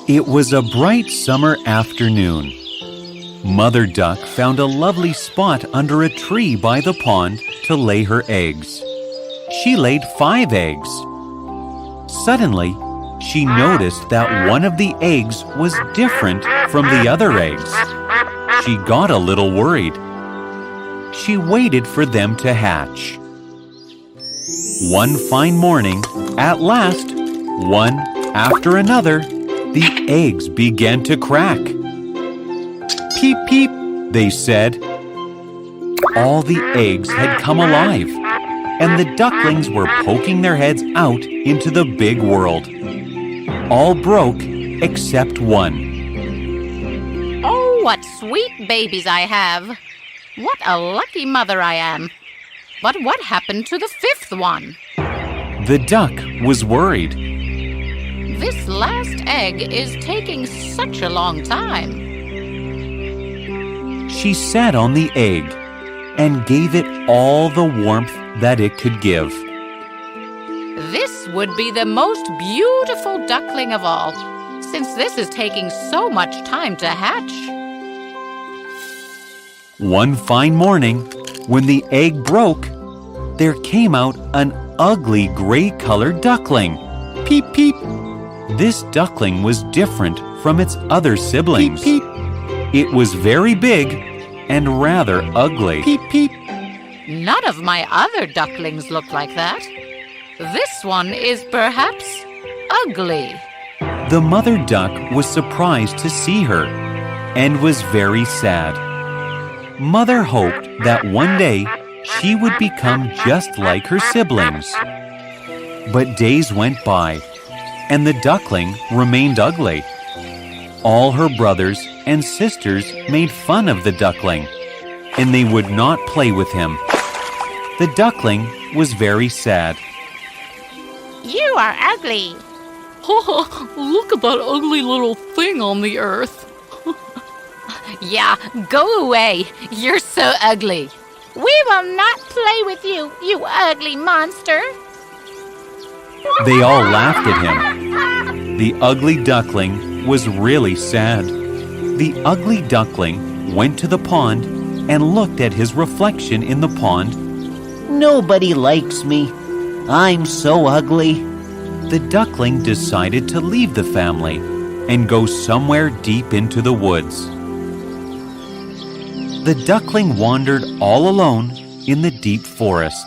It was a bright summer afternoon. Mother Duck found a lovely spot under a tree by the pond to lay her eggs. She laid 5 eggs. Suddenly, she noticed that one of the eggs was different from the other eggs. She got a little worried. She waited for them to hatch. One fine morning, at last, one after another, the eggs began to crack. "Peep, peep," they said. All the eggs had come alive, and the ducklings were poking their heads out into the big world. All broke except one. Oh, what sweet babies I have! What a lucky mother I am! But what happened to the 5th one? The duck was worried. This last egg is taking such a long time. She sat on the egg and gave it all the warmth that it could give. This would be the most beautiful duckling of all, since this is taking so much time to hatch. One fine morning, when the egg broke, there came out an ugly gray-colored duckling. Peep, peep. This duckling was different from its other siblings. Peep, peep. It was very big and rather ugly. Peep, peep. None of my other ducklings look like that. This one is perhaps ugly. The mother duck was surprised to see her and was very sad. Mother hoped that one day she would become just like her siblings. But days went by, and the duckling remained ugly. All her brothers and sisters made fun of the duckling, and they would not play with him. The duckling was very sad. You are ugly. Look at that ugly little thing on the earth. Yeah, go away. You're so ugly. We will not play with you, you ugly monster. They all laughed at him. The ugly duckling was really sad. The ugly duckling went to the pond and looked at his reflection in the pond. Nobody likes me. I'm so ugly. The duckling decided to leave the family and go somewhere deep into the woods. The duckling wandered all alone in the deep forest.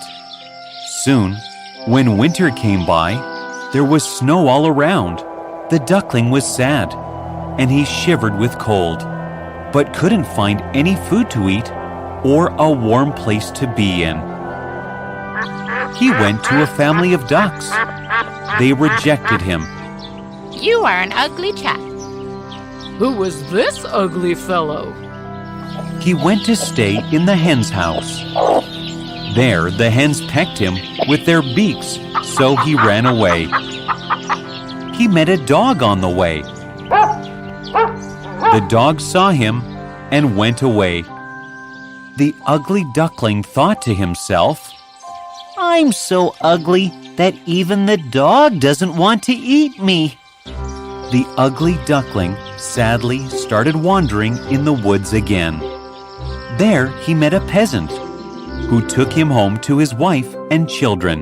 Soon, when winter came by, there was snow all around. The duckling was sad, and he shivered with cold, but couldn't find any food to eat or a warm place to be in. He went to a family of ducks. They rejected him. You are an ugly chap. Who is this ugly fellow? He went to stay in the hen's house. There, the hens pecked him with their beaks, so he ran away. He met a dog on the way. The dog saw him and went away. The ugly duckling thought to himself, I'm so ugly that even the dog doesn't want to eat me. The ugly duckling sadly started wandering in the woods again. There he met a peasant who took him home to his wife and children.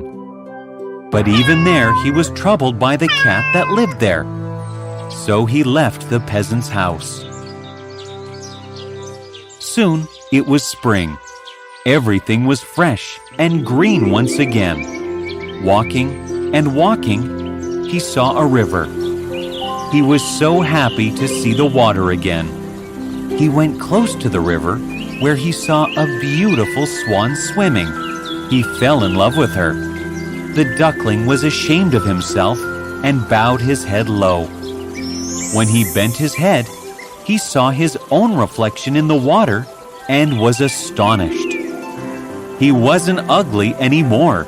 But even there he was troubled by the cat that lived there. So he left the peasant's house. Soon it was spring. Everything was fresh and green once again. Walking and walking, he saw a river. He was so happy to see the water again. He went close to the river, where he saw a beautiful swan swimming. He fell in love with her. The duckling was ashamed of himself and bowed his head low. When he bent his head, he saw his own reflection in the water and was astonished. He wasn't ugly anymore.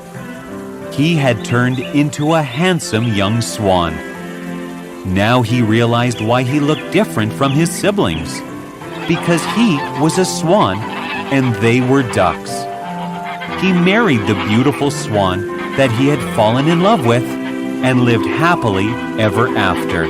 He had turned into a handsome young swan. Now he realized why he looked different from his siblings. Because he was a swan and they were ducks. He married the beautiful swan that he had fallen in love with and lived happily ever after.